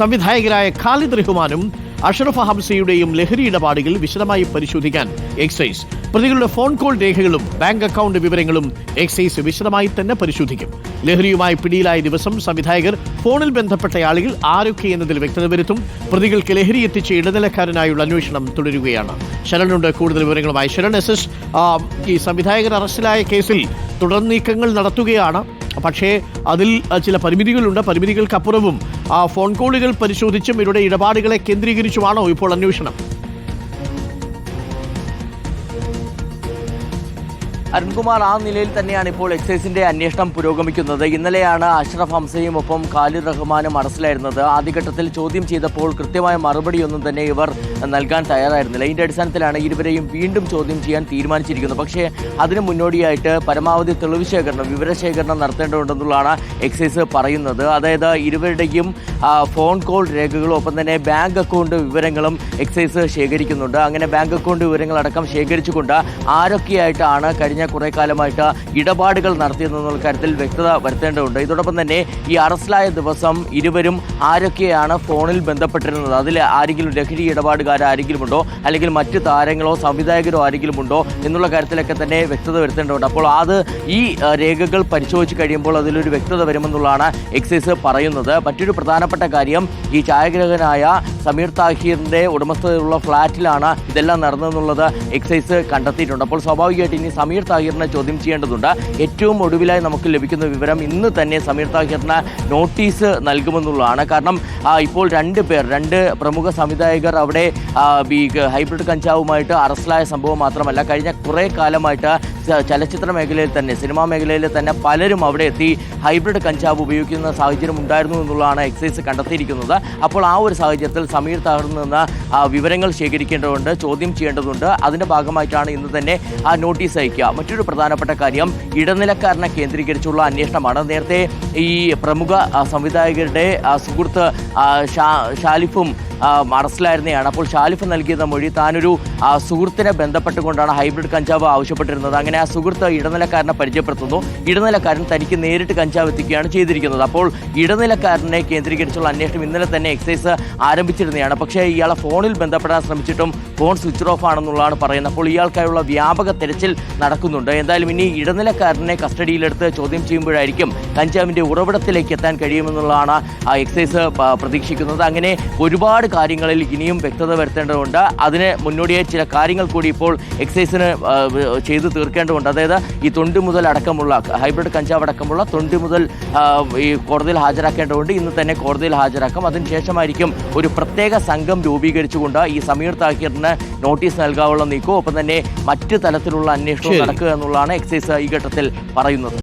സംവിധായകരായ ഖാലിദ് റഹ്മാനും അഷ്റഫ് ഹംസയുടെയും ലഹരി ഇടപാടുകൾ വിശദമായി പരിശോധിക്കാൻ എക്സൈസ് പ്രതികളുടെ ഫോൺ കോൾ രേഖകളും ബാങ്ക് അക്കൗണ്ട് വിവരങ്ങളും എക്സൈസ് വിശദമായി തന്നെ പരിശോധിക്കും. ലഹരിയുമായി പിടിയിലായ ദിവസം സംവിധായകർ ഫോണിൽ ബന്ധപ്പെട്ട ആളുകൾ ആരൊക്കെയെന്നതിൽ വ്യക്തത വരുത്തും. പ്രതികൾക്ക് ലഹരി എത്തിച്ച ഇടനിലക്കാരനായുള്ള അന്വേഷണം തുടരുകയാണ്. ശരണിനുണ്ട് കൂടുതൽ വിവരങ്ങളുമായി. ശരൺ, ഈ സംവിധായകർ അറസ്റ്റിലായ കേസിൽ തുടർ നീക്കങ്ങൾ നടത്തുകയാണ്. പക്ഷേ അതിൽ ചില പരിമിതികളുണ്ട്. പരിമിതികൾക്കപ്പുറവും ഫോൺ കോളുകൾ പരിശോധിച്ചും ഇവരുടെ ഇടപാടുകളെ കേന്ദ്രീകരിച്ചുമാണോ ഇപ്പോൾ അന്വേഷണം? അരുൺകുമാർ, ആ നിലയിൽ തന്നെയാണ് ഇപ്പോൾ എക്സൈസിന്റെ അന്വേഷണം പുരോഗമിക്കുന്നത്. ഇന്നലെയാണ് അഷ്റഫ് ഹംസയും ഒപ്പം ഖാലിദ് റഹ്മാനും അറസ്റ്റിലായിരുന്നത്. ആദ്യഘട്ടത്തിൽ ചോദ്യം ചെയ്തപ്പോൾ കൃത്യമായ മറുപടിയൊന്നും തന്നെ ഇവർ നൽകാൻ തയ്യാറായിരുന്നില്ല. ഇതിന്റെ അടിസ്ഥാനത്തിലാണ് ഇരുവരെയും വീണ്ടും ചോദ്യം ചെയ്യാൻ തീരുമാനിച്ചിരിക്കുന്നത്. പക്ഷേ അതിന് മുന്നോടിയായിട്ട് പരമാവധി തെളിവ് ശേഖരണം, വിവരശേഖരണം നടത്തേണ്ടതുണ്ടെന്നുള്ളതാണ് എക്സൈസ് പറയുന്നത്. അതായത് ഇരുവരുടെയും ഫോൺ കോൾ രേഖകളും ഒപ്പം തന്നെ ബാങ്ക് അക്കൗണ്ട് വിവരങ്ങളും എക്സൈസ് ശേഖരിക്കുന്നുണ്ട്. അങ്ങനെ ബാങ്ക് അക്കൗണ്ട് വിവരങ്ങളടക്കം ശേഖരിച്ചുകൊണ്ട് ആരൊക്കെയായിട്ടാണ് കഴിഞ്ഞ കുറേ കാലമായിട്ട് ഇടപാടുകൾ നടത്തിയതെന്നുള്ള കാര്യത്തിൽ വ്യക്തത വരുത്തേണ്ടതുണ്ട്. ഇതോടൊപ്പം തന്നെ ഈ അറസ്റ്റിലായ ദിവസം ഇരുവരും ആരൊക്കെയാണ് ഫോണിൽ ബന്ധപ്പെട്ടിരുന്നത്, അതിൽ ആരെങ്കിലും ലഹരി ഇടപാടുകാരെങ്കിലും ഉണ്ടോ, അല്ലെങ്കിൽ മറ്റ് താരങ്ങളോ സംവിധായകരോ ആരെങ്കിലും ഉണ്ടോ എന്നുള്ള കാര്യത്തിലൊക്കെ തന്നെ വ്യക്തത വരുത്തേണ്ടതുണ്ട്. അപ്പോൾ അത് ഈ രേഖകൾ പരിശോധിച്ച് കഴിയുമ്പോൾ അതിലൊരു വ്യക്തത വരുമെന്നുള്ളതാണ് എക്സൈസ് പറയുന്നത്. മറ്റൊരു പ്രധാനപ്പെട്ട കാര്യം, ഈ ഛായാഗ്രഹകനായ സമീർ താഹിറിന്റെ ഉടമസ്ഥതയിലുള്ള ഫ്ളാറ്റിലാണ് ഇതെല്ലാം നടന്നതെന്നുള്ളത് എക്സൈസ് കണ്ടെത്തിയിട്ടുണ്ട്. അപ്പോൾ സ്വാഭാവികമായിട്ട് ഇനി സമീർ താഹിറിനെ ചോദ്യം ചെയ്യേണ്ടതുണ്ട്. ഏറ്റവും ഒടുവിലായി നമുക്ക് ലഭിക്കുന്ന വിവരം ഇന്ന് തന്നെ സമീർ താഹിറിന് നോട്ടീസ് നൽകുമെന്നുള്ളതാണ്. കാരണം ഇപ്പോൾ രണ്ട് പ്രമുഖ സംവിധായകർ അവിടെ ഹൈബ്രിഡ് കഞ്ചാവുമായിട്ട് അറസ്റ്റിലായ സംഭവം മാത്രമല്ല, കഴിഞ്ഞ കുറേ കാലമായിട്ട് ചലച്ചിത്ര മേഖലയിൽ തന്നെ, സിനിമാ മേഖലയിൽ തന്നെ പലരും അവിടെ എത്തി ഹൈബ്രിഡ് കഞ്ചാവ് ഉപയോഗിക്കുന്ന സാഹചര്യം ഉണ്ടായിരുന്നു എന്നുള്ളതാണ് എക്സൈസ് കണ്ടെത്തിയിരിക്കുന്നത്. അപ്പോൾ ആ ഒരു സാഹചര്യത്തിൽ സമീർ താഹിറിൽ നിന്ന് വിവരങ്ങൾ ശേഖരിക്കേണ്ടതുണ്ട്, ചോദ്യം ചെയ്യേണ്ടതുണ്ട്. അതിൻ്റെ ഭാഗമായിട്ടാണ് ഇന്ന് തന്നെ നോട്ടീസ് അയക്കുക. മറ്റൊരു പ്രധാനപ്പെട്ട കാര്യം, ഇടനിലക്കാരനെ കേന്ദ്രീകരിച്ചുള്ള അന്വേഷണമാണ്. നേരത്തെ ഈ പ്രമുഖ സംവിധായകരുടെ സുഹൃത്ത് ഷാലിഫും അറസ്റ്റിലായിരുന്നതാണ്. അപ്പോൾ ഷാലിഫ് നൽകിയ മൊഴി, താനൊരു സുഹൃത്തിനെ ബന്ധപ്പെട്ടുകൊണ്ടാണ് ഹൈബ്രിഡ് കഞ്ചാവ് ആവശ്യപ്പെട്ടിരുന്നത്. അങ്ങനെ ആ സുഹൃത്ത് ഇടനിലക്കാരനെ പരിചയപ്പെടുത്തുന്നു. ഇടനിലക്കാരൻ തനിക്ക് നേരിട്ട് കഞ്ചാവ് എത്തിക്കുകയാണ് ചെയ്തിരിക്കുന്നത്. അപ്പോൾ ഇടനിലക്കാരനെ കേന്ദ്രീകരിച്ചുള്ള അന്വേഷണം ഇന്നലെ തന്നെ എക്സൈസ് ആരംഭിച്ചിരുന്നതാണ്. പക്ഷേ ഇയാളെ ഫോണിൽ ബന്ധപ്പെടാൻ ശ്രമിച്ചിട്ടും ഫോൺ സ്വിച്ച് ഓഫ് ആണെന്നുള്ളതാണ് പറയുന്നത്. അപ്പോൾ ഇയാൾക്കായുള്ള വ്യാപക തെരച്ചിൽ നടക്കുന്നുണ്ട്. എന്തായാലും ഇനി ഇടനിലക്കാരനെ കസ്റ്റഡിയിലെടുത്ത് ചോദ്യം ചെയ്യുമ്പോഴായിരിക്കും കഞ്ചാവിൻ്റെ ഉറവിടത്തിലേക്ക് എത്താൻ കഴിയുമെന്നുള്ളതാണ് എക്സൈസ് പ്രതീക്ഷിക്കുന്നത്. അങ്ങനെ ഒരുപാട് കാര്യങ്ങളിൽ ഇനിയും വ്യക്തത വരുത്തേണ്ടതുണ്ട്. അതിന് മുന്നോടിയായി ചില കാര്യങ്ങൾ കൂടി ഇപ്പോൾ എക്സൈസിന് ചെയ്തു തീർക്കേണ്ടതുണ്ട്. അതായത് ഈ തൊണ്ടി മുതൽ അടക്കമുള്ള ഹൈബ്രിഡ് കഞ്ചാവ് അടക്കമുള്ള തൊണ്ടി മുതൽ ഈ കോടതിയിൽ ഹാജരാക്കേണ്ടതുണ്ട്. ഇന്ന് തന്നെ കോടതിയിൽ ഹാജരാക്കും. അതിനുശേഷമായിരിക്കും ഒരു പ്രത്യേക സംഘം രൂപീകരിച്ചുകൊണ്ട് ഈ സമീർ താഹിറിന് നോട്ടീസ് നൽകാനുള്ള നീക്കവും ഒപ്പം തന്നെ മറ്റ് തലത്തിലുള്ള അന്വേഷണവും നടക്കുക എന്നുള്ളതാണ് എക്സൈസ് ഈ ഘട്ടത്തിൽ പറയുന്നത്.